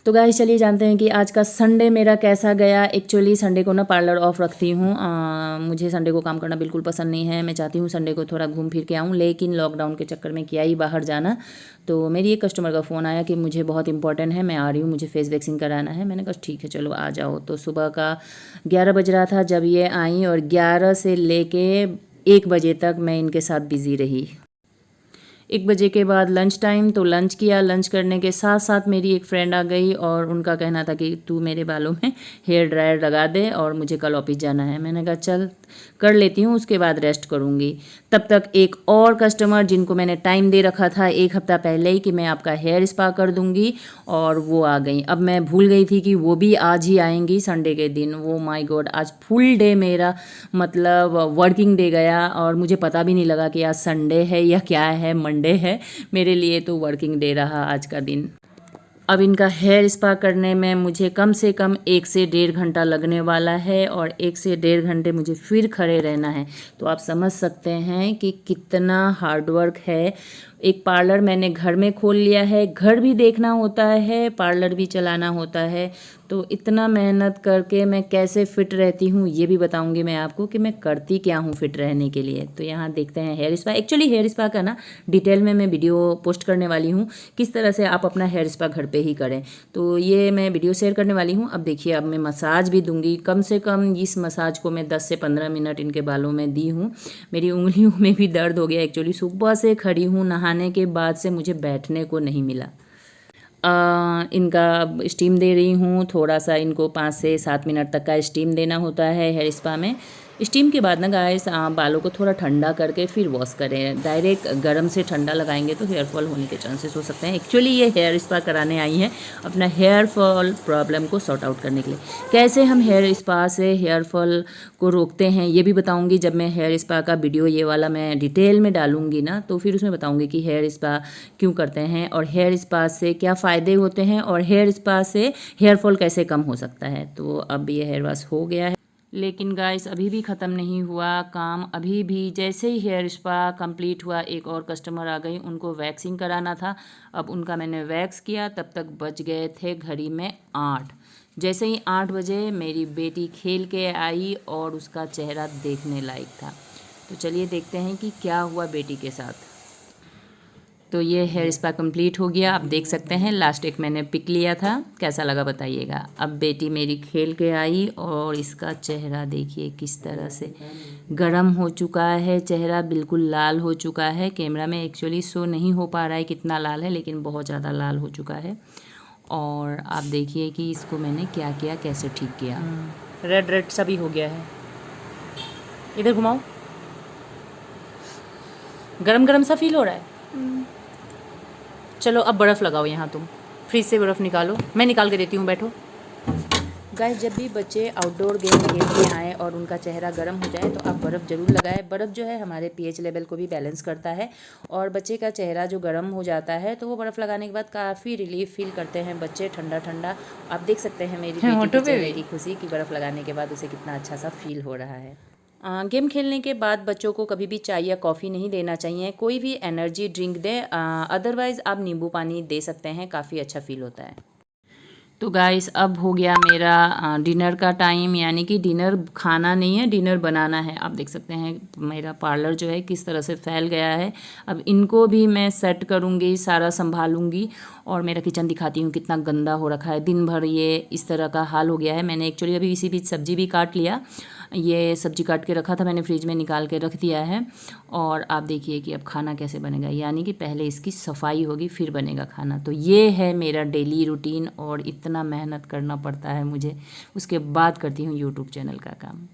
तो गाइस चलिए जानते हैं कि आज का संडे मेरा कैसा गया। एक्चुअली संडे को ना पार्लर ऑफ रखती हूँ। मुझे संडे को काम करना बिल्कुल पसंद नहीं है। मैं चाहती हूँ संडे को थोड़ा घूम फिर के आऊँ, लेकिन लॉकडाउन के चक्कर में किया ही बाहर जाना। तो मेरी एक कस्टमर का फ़ोन आया कि मुझे बहुत इंपॉर्टेंट है, मैं आ रही हूँ, मुझे फेस वैक्सिंग कराना है। मैंने कहा ठीक है चलो आ जाओ। तो सुबह का 11 बज रहा था जब ये आई और 11 से लेके 1 बजे तक मैं इनके साथ बिज़ी रही। 1 बजे के बाद लंच टाइम, तो लंच किया। लंच करने के साथ साथ मेरी एक फ्रेंड आ गई और उनका कहना था कि तू मेरे बालों में हेयर ड्रायर लगा दे और मुझे कल ऑफिस जाना है। मैंने कहा चल कर लेती हूँ, उसके बाद रेस्ट करूँगी। तब तक एक और कस्टमर जिनको मैंने टाइम दे रखा था 1 हफ्ता पहले ही कि मैं आपका हेयर स्पा कर दूँगी, और वो आ गई। अब मैं भूल गई थी कि वो भी आज ही आएंगी संडे के दिन। वो माय गॉड, आज फुल डे मेरा मतलब वर्किंग डे गया और मुझे पता भी नहीं लगा कि आज संडे है या क्या है, मंडे है। मेरे लिए तो वर्किंग डे रहा आज का दिन। अब इनका हेयर स्पा करने में मुझे कम से कम 1 से 1.5 घंटा लगने वाला है और 1 से 1.5 घंटे मुझे फिर खड़े रहना है। तो आप समझ सकते हैं कि कितना हार्डवर्क है। एक पार्लर मैंने घर में खोल लिया है, घर भी देखना होता है, पार्लर भी चलाना होता है। तो इतना मेहनत करके मैं कैसे फ़िट रहती हूँ ये भी बताऊँगी मैं आपको कि मैं करती क्या हूँ फ़िट रहने के लिए। तो यहाँ देखते हैं hair spa. Actually hair spa का ना डिटेल में मैं वीडियो पोस्ट करने वाली हूँ, किस तरह से आप अपना हेयर स्पा घर पे ही करें। तो ये मैं वीडियो शेयर करने वाली हूँ। अब देखिए, अब मैं मसाज भी दूंगी। कम से कम इस मसाज को मैं 10 से 15 मिनट इनके बालों में दी हूँ। मेरी उंगलियों में भी दर्द हो गया। एक्चुअली सुबह से खड़ी हूँ, नहाने के बाद से मुझे बैठने को नहीं मिला। इनका स्टीम दे रही हूँ थोड़ा सा। इनको 5 से 7 मिनट तक का स्टीम देना होता है हेयर स्पा में। स्टीम के बाद ना गाइस बालों को थोड़ा ठंडा करके फिर वॉश करें। डायरेक्ट गर्म से ठंडा लगाएंगे तो हेयर फॉल होने के चांसेस हो सकते हैं। एक्चुअली ये हेयर स्पा कराने आई हैं अपना हेयर फॉल प्रॉब्लम को सॉर्ट आउट करने के लिए। कैसे हम हेयर स्पा से हेयर फॉल को रोकते हैं ये भी बताऊंगी। जब मैं हेयर स्पा का वीडियो ये वाला मैं डिटेल में डालूंगी ना, तो फिर उसमें बताऊंगी कि हेयर स्पा क्यों करते हैं और हेयर स्पा से क्या फ़ायदे होते हैं और हेयर स्पा से हेयर फॉल कैसे कम हो सकता है। तो अब ये हेयर वॉश हो गया है, लेकिन गाइस अभी भी ख़त्म नहीं हुआ काम। अभी भी जैसे ही हेयर स्पा कंप्लीट हुआ एक और कस्टमर आ गई, उनको वैक्सिंग कराना था। अब उनका मैंने वैक्स किया, तब तक बज गए थे घड़ी में 8। जैसे ही 8 बजे मेरी बेटी खेल के आई और उसका चेहरा देखने लायक था। तो चलिए देखते हैं कि क्या हुआ बेटी के साथ। तो ये हेयर स्पा कंप्लीट हो गया। आप देख सकते हैं लास्ट एक मैंने पिक लिया था, कैसा लगा बताइएगा। अब बेटी मेरी खेल के आई और इसका चेहरा देखिए किस तरह से गर्म हो चुका है। चेहरा बिल्कुल लाल हो चुका है। कैमरा में एक्चुअली शो नहीं हो पा रहा है कितना लाल है, लेकिन बहुत ज़्यादा लाल हो चुका है। और आप देखिए कि इसको मैंने क्या किया, कैसे ठीक किया। रेड रेड सा भी हो गया है। इधर घुमाओ। गरम गरम सा फील हो रहा है। चलो अब बर्फ़ लगाओ यहाँ, तुम फ्रिज से बर्फ़ निकालो, मैं निकाल के देती हूँ, बैठो। गाइस जब भी बच्चे आउटडोर गेम खेल के आएँ और उनका चेहरा गर्म हो जाए तो आप बर्फ़ ज़रूर लगाएं। बर्फ़ जो है हमारे पीएच लेवल को भी बैलेंस करता है और बच्चे का चेहरा जो गर्म हो जाता है तो वो बर्फ़ लगाने के बाद काफ़ी रिलीफ फील करते हैं बच्चे, ठंडा ठंडा। आप देख सकते हैं मेरी बेटी के चेहरे की खुशी कि बर्फ़ लगाने के बाद उसे कितना अच्छा सा फील हो रहा है। गेम खेलने के बाद बच्चों को कभी भी चाय या कॉफ़ी नहीं देना चाहिए, कोई भी एनर्जी ड्रिंक दें। अदरवाइज़ आप नींबू पानी दे सकते हैं, काफ़ी अच्छा फील होता है। तो गाइस अब हो गया मेरा डिनर का टाइम, यानी कि डिनर खाना नहीं है, डिनर बनाना है। आप देख सकते हैं मेरा पार्लर जो है किस तरह से फैल गया है। अब इनको भी मैं सेट करूँगी, सारा संभालूँगी। और मेरा किचन दिखाती हूँ कितना गंदा हो रखा है। दिन भर ये इस तरह का हाल हो गया है। मैंने एक्चुअली अभी इसी बीच सब्ज़ी भी काट लिया। ये सब्ज़ी काट के रखा था मैंने, फ्रिज में निकाल के रख दिया है। और आप देखिए कि अब खाना कैसे बनेगा, यानी कि पहले इसकी सफाई होगी फिर बनेगा खाना। तो ये है मेरा डेली रूटीन और इतना मेहनत करना पड़ता है मुझे, उसके बाद करती हूँ यूट्यूब चैनल का काम।